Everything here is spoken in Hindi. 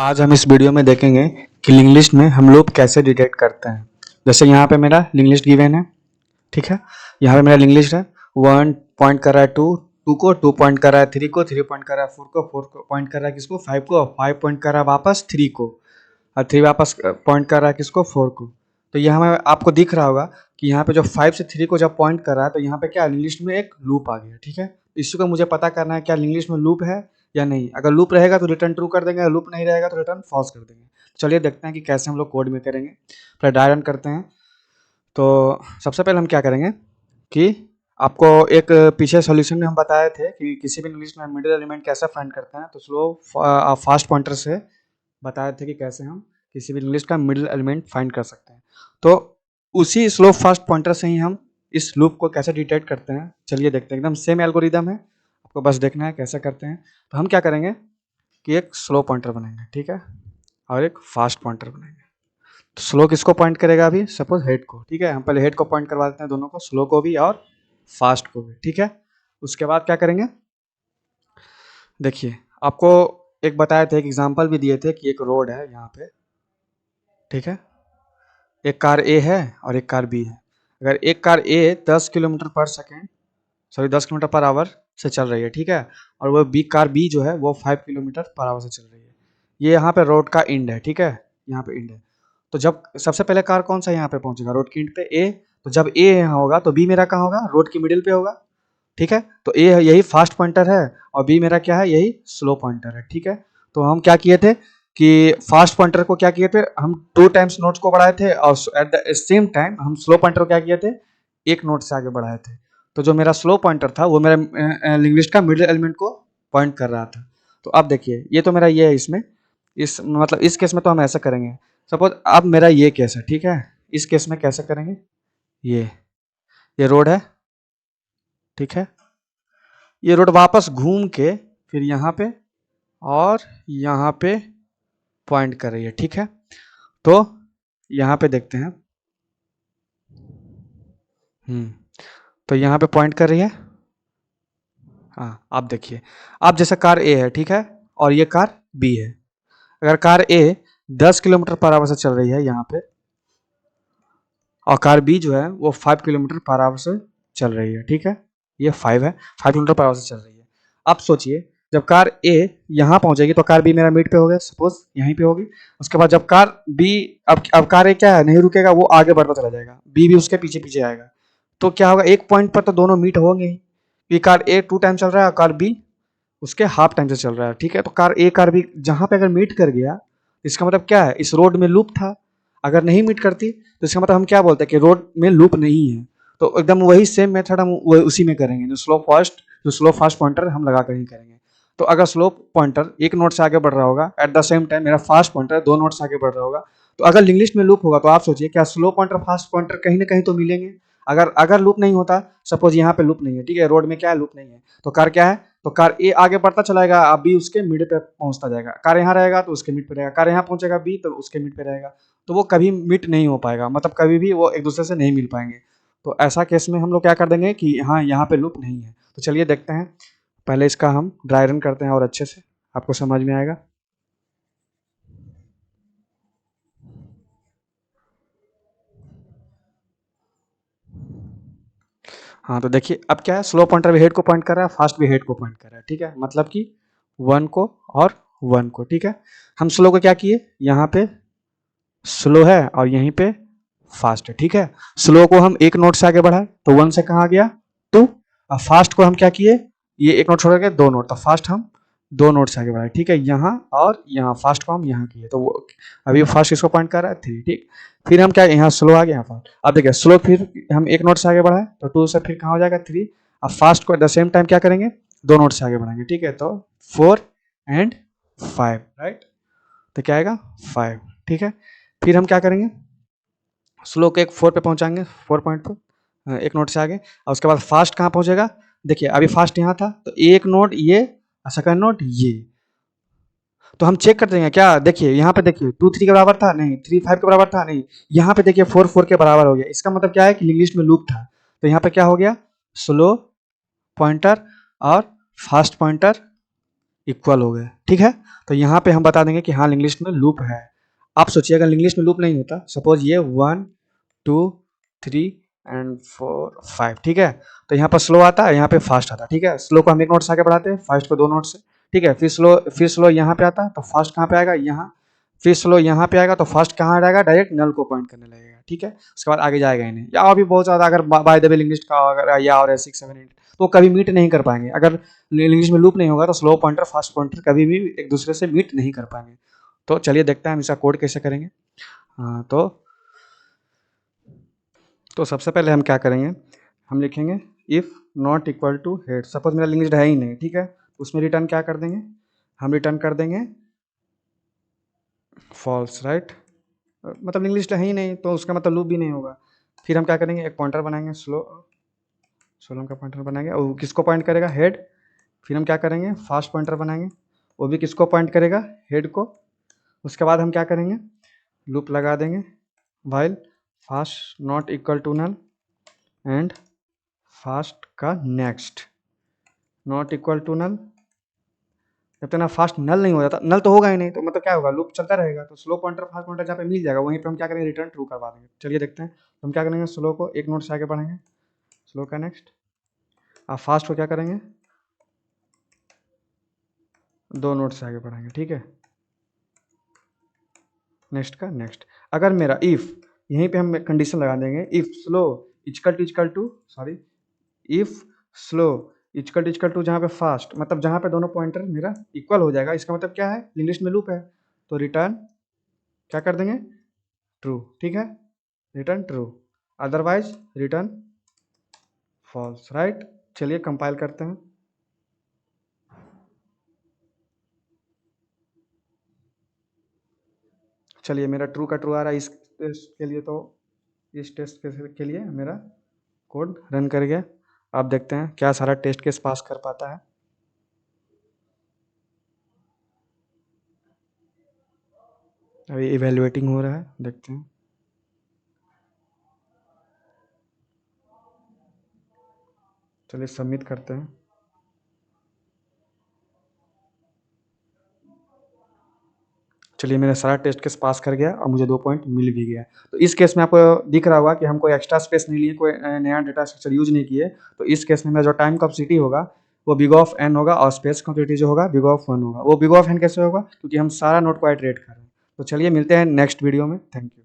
आज हम इस वीडियो में देखेंगे कि लिंक लिस्ट में हम लूप कैसे डिटेक्ट करते हैं। जैसे यहाँ पे मेरा लिंक लिस्ट गिवन है, ठीक है। यहाँ पे मेरा लिंक लिस्ट है, 1 पॉइंट कर रहा है 2 को, 2 पॉइंट कर रहा है 3 को, 3 पॉइंट कर रहा है 4 को, 4 को पॉइंट कर रहा है किसको, 5 को, 5 पॉइंट कर रहा है वापस 3 को, और 3 वापस पॉइंट कर रहा है किसको, 4 को। तो यहाँ हमें आपको दिख रहा होगा कि यहाँ पे जो 5 से 3 को जब पॉइंट कर रहा है तो यहाँ पे क्या लिंक लिस्ट में एक लूप आ गया, ठीक है। इसी को मुझे पता करना है क्या लिंक लिस्ट में लूप है या नहीं। अगर लूप रहेगा तो रिटर्न ट्रू कर देंगे, लूप नहीं रहेगा तो रिटर्न फॉल्स कर देंगे। चलिए देखते हैं कि कैसे हम लोग कोड में करेंगे। पहले ड्राई रन करते हैं। तो सबसे पहले हम क्या करेंगे कि आपको एक पीछे सॉल्यूशन में हम बताए थे कि किसी भी लिस्ट में मिडिल एलिमेंट कैसे फाइंड करते हैं। तो स्लो फास्ट पॉइंटर से बताए थे कि कैसे हम किसी भी लिस्ट का मिडिल एलिमेंट फाइंड कर सकते हैं। तो उसी स्लो फास्ट पॉइंटर से ही हम इस लूप को कैसे डिटेक्ट करते हैं, चलिए देखते हैं। एकदम सेम एल्गोरिदम है, आपको बस देखना है कैसे करते हैं। तो हम क्या करेंगे कि एक स्लो पॉइंटर बनाएंगे, ठीक है, और एक फास्ट पॉइंटर बनाएंगे। तो स्लो किसको पॉइंट करेगा अभी, सपोज हेड को, ठीक है। हम पहले हेड को पॉइंट करवा देते हैं, दोनों को, स्लो को भी और फास्ट को भी, ठीक है। उसके बाद क्या करेंगे, देखिए आपको एक बताए थे, एक एग्जांपल भी दिए थे कि एक रोड है यहाँ पे, ठीक है। एक कार ए है और एक कार बी है। अगर एक कार ए 10 किलोमीटर पर second, sorry 10 kilometre per hour से चल रही है, ठीक है, और वो कार बी जो है वो 5 किलोमीटर पर आवर से चल रही है। ये यहाँ पे रोड का एंड है, ठीक है, यहाँ पे एंड है। तो जब सबसे पहले कार कौन सा यहाँ पे पहुंचेगा, रोड की एंड पे, ए। तो जब ए यहाँ होगा तो बी मेरा कहाँ होगा, रोड की मिडिल पे होगा, ठीक है। तो ए यही फास्ट पॉइंटर है और बी मेरा क्या है, यही स्लो पॉइंटर है, ठीक है। तो हम क्या किए थे कि फास्ट पॉइंटर को क्या किए थे, हम 2 टाइम्स नोट्स को बढ़ाए थे, और एट द सेम टाइम हम स्लो पॉइंटर को क्या किए थे, एक नोट से आगे बढ़ाए थे। तो जो मेरा स्लो पॉइंटर था वो मेरा लिंक लिस्ट का मिडिल एलिमेंट को पॉइंट कर रहा था। तो अब देखिए ये तो मेरा ये है, इसमें इस मतलब इस केस में तो हम ऐसा करेंगे। सपोज अब मेरा ये केस है, ठीक है। इस केस में कैसे करेंगे, ये रोड है, ठीक है। ये रोड वापस घूम के फिर यहाँ पे और यहाँ पे पॉइंट कर रही है, ठीक है। तो यहाँ पे देखते हैं, तो यहाँ पे पॉइंट कर रही है। हाँ आप देखिए, आप जैसे कार ए है, ठीक है, और ये कार बी है। अगर कार ए 10 किलोमीटर पर आवर से चल रही है यहाँ पे, और कार बी जो है वो 5 किलोमीटर पर आवर से चल रही है, ठीक है। ये 5 है, 5 किलोमीटर पर आवर से चल रही है। अब सोचिए जब कार ए यहाँ पहुंचेगी तो कार बी मेरा मिड पे हो गया, सपोज यहीं पे होगी। उसके बाद जब कार बी, अब कार ए क्या है, नहीं रुकेगा, वो आगे बढ़ता चला जाएगा, बी भी उसके पीछे पीछे आएगा। तो क्या होगा, एक पॉइंट पर तो दोनों मीट होंगे ही, कि कार ए 2 टाइम चल रहा है और कार बी उसके हाफ टाइम से चल रहा है, ठीक है। तो कार ए कार बी जहां पे अगर मीट कर गया, इसका मतलब क्या है, इस रोड में लूप था। अगर नहीं मीट करती तो इसका मतलब हम क्या बोलते हैं कि रोड में लूप नहीं है। तो एकदम वही सेम मेथड हम उसी में करेंगे, जो स्लो फास्ट पॉइंटर हम लगा कर ही करेंगे। तो अगर स्लो पॉइंटर एक नोट से आगे बढ़ रहा होगा, एट द सेम टाइम मेरा फास्ट पॉइंटर 2 नोट से आगे बढ़ रहा होगा, तो अगर लिंक लिस्ट में लूप होगा तो आप सोचिए क्या स्लो पॉइंटर फास्ट पॉइंटर कहीं ना कहीं तो मिलेंगे। अगर अगर लूप नहीं होता, सपोज यहाँ पे लूप नहीं है, ठीक है, रोड में क्या है, लूप नहीं है, तो कार क्या है, तो कार ए आगे बढ़ता चलाएगा, अब बी उसके मिड पे पहुंचता जाएगा। कार यहाँ रहेगा तो उसके मिड पे रहेगा, कार यहाँ पहुंचेगा बी तो उसके मिड पे रहेगा। तो वो कभी मिट नहीं हो पाएगा, मतलब कभी भी वो एक दूसरे से नहीं मिल पाएंगे। तो ऐसा केस में हम लोग क्या कर देंगे कि हाँ यहाँ पे लूप नहीं है। तो चलिए देखते हैं, पहले इसका हम ड्राई रन करते हैं और अच्छे से आपको समझ में आएगा। हाँ तो देखिए अब क्या है, स्लो पॉइंटर भी हेड को पॉइंट कर रहा है, फास्ट भी हेड को पॉइंट कर रहा है, ठीक है, मतलब कि 1 को और 1 को, ठीक है। हम स्लो को क्या किए, यहाँ पे स्लो है और यहीं पे फास्ट है, ठीक है। स्लो को हम एक नोट से आगे बढ़ाए तो 1 से कहाँ गया, 2। और फास्ट को हम क्या किए, ये एक नोट छोड़ के 2 नोट, तो फास्ट हम 2 नोट से आगे बढ़ाए, ठीक है, यहाँ और यहाँ। फास्ट को हम यहाँ किए तो वो अभी फास्ट इसको पॉइंट कर रहा है 3, ठीक। फिर हम क्या, यहाँ स्लो आ गया, यहाँ फास्ट। अब देखिए स्लो फिर हम एक नोट से आगे बढ़ाए तो 2 से फिर कहाँ हो जाएगा 3। अब फास्ट को एट द सेम टाइम क्या करेंगे, 2 नोट से आगे बढ़ाएंगे, ठीक है। तो 4 एंड 5, राइट। तो क्या आएगा 5, ठीक है। फिर हम क्या करेंगे, स्लो को एक 4 पे पहुंचाएंगे, 4 पॉइंट पर एक नोट से आगे। और उसके बाद फास्ट कहाँ पहुंचेगा, देखिए अभी फास्ट यहाँ था तो एक नोट ये, सेकंड नोट ये। तो हम चेक कर देंगे क्या, देखिए यहाँ पे देखिए 2 3 के बराबर था नहीं, 3 5 के बराबर था नहीं, यहाँ पे देखिए 4 4 के बराबर हो गया। इसका मतलब क्या है कि लिंक लिस्ट में लूप था। तो यहाँ पे क्या हो गया, स्लो पॉइंटर और फास्ट पॉइंटर इक्वल हो गए, ठीक है। तो यहाँ पे हम बता देंगे कि हाँ इंग्लिश में लूप है। आप सोचिए अगर इंग्लिश में लूप नहीं होता, सपोज ये 1 2 3 एंड 4 5, ठीक है। तो यहाँ पर स्लो आता है, यहाँ पे फास्ट आता है, ठीक है। स्लो को हम एक नोट से आगे बढ़ाते हैं, फास्ट को 2 नोट से, ठीक है। फिर स्लो यहाँ पे आता है, तो फास्ट कहाँ पे आएगा, यहाँ। फिर स्लो यहाँ पे आएगा, तो फास्ट कहाँ जाएगा, डायरेक्ट नल को पॉइंट करने लगेगा, ठीक है। उसके बाद आगे जाएगा ही नहीं। या और भी बहुत ज़्यादा, अगर बाय द वे इंग्लिश का अगर या और 6 7 8, तो कभी मीट नहीं कर पाएंगे। अगर इंग्लिश में लूप नहीं होगा तो स्लो पॉइंटर फास्ट पॉइंटर कभी भी एक दूसरे से मीट नहीं कर पाएंगे। तो चलिए देखते हैं हम इसका कोड कैसे करेंगे। हाँ, तो सबसे पहले हम क्या करेंगे, हम लिखेंगे if not equal to head. Suppose मेरा लिंक्ड है ही नहीं, ठीक है। उसमें रिटर्न क्या कर देंगे, हम रिटर्न कर देंगे फॉल्स, राइट। मतलब इंग्लिश है ही नहीं तो उसका मतलब लूप भी नहीं होगा। फिर हम क्या करेंगे, एक पॉइंटर बनाएंगे, सोलम का पॉइंटर बनाएंगे, और किसको पॉइंट करेगा, हेड। फिर हम क्या करेंगे, फास्ट पॉइंटर बनाएंगे, वो भी किसको पॉइंट करेगा, हेड को। उसके बाद हम क्या करेंगे, लूप लगा देंगे, while fast not equal to null and fast का next not equal to null. जब तक ना फास्ट नल नहीं हो जाता, नल तो होगा ही नहीं, तो मतलब क्या होगा, लूप चलता रहेगा। तो स्लो पॉइंटर फास्ट पॉइंटर जहाँ पे मिल जाएगा वहीं पे हम क्या करेंगे, रिटर्न ट्रू करवा देंगे। चलिए देखते हैं। तो हम क्या करेंगे, स्लो को एक नोट से आगे बढ़ेंगे, स्लो का नेक्स्ट। आप फास्ट को क्या करेंगे, 2 नोट से आगे बढ़ेंगे, ठीक है। नेक्स्ट का नेक्स्ट। अगर मेरा इफ़, यहीं पे हम कंडीशन लगा देंगे, if slow equal to sorry, if slow equal to जहाँ पे फास्ट, मतलब जहाँ पे दोनों पॉइंटर मेरा इक्वल हो जाएगा, इसका मतलब क्या है, इंग्लिश में लूप है। तो रिटर्न क्या कर देंगे, ट्रू, ठीक है। Return true, otherwise return false, right. चलिए कंपाइल करते हैं। चलिए मेरा ट्रू का ट्रू आ रहा है इस टेस्ट के लिए। तो इस टेस्ट के लिए मेरा कोड रन कर गया। आप देखते हैं क्या सारा टेस्ट केस पास कर पाता है। अभी इवेल्युएटिंग हो रहा है, देखते हैं। चलिए सबमिट करते हैं। चलिए मेरा सारा टेस्ट केस पास कर गया और मुझे 2 पॉइंट मिल भी गया। तो इस केस में आपको दिख रहा होगा कि हम कोई एक्स्ट्रा स्पेस नहीं लिए, कोई नया डेटा स्ट्रक्चर यूज़ नहीं किए। तो इस केस में मेरा जो टाइम कॉम्प्लेक्सिटी होगा वो बिग ऑफ एन होगा, और स्पेस कॉम्प्लेक्सिटी जो होगा बिग ऑफ 1 होगा। वो बिग ऑफ एन कैसे होगा, क्योंकि हम सारा नोड को आइटरेट कर रहे हैं। तो चलिए मिलते हैं नेक्स्ट वीडियो में। Thank you.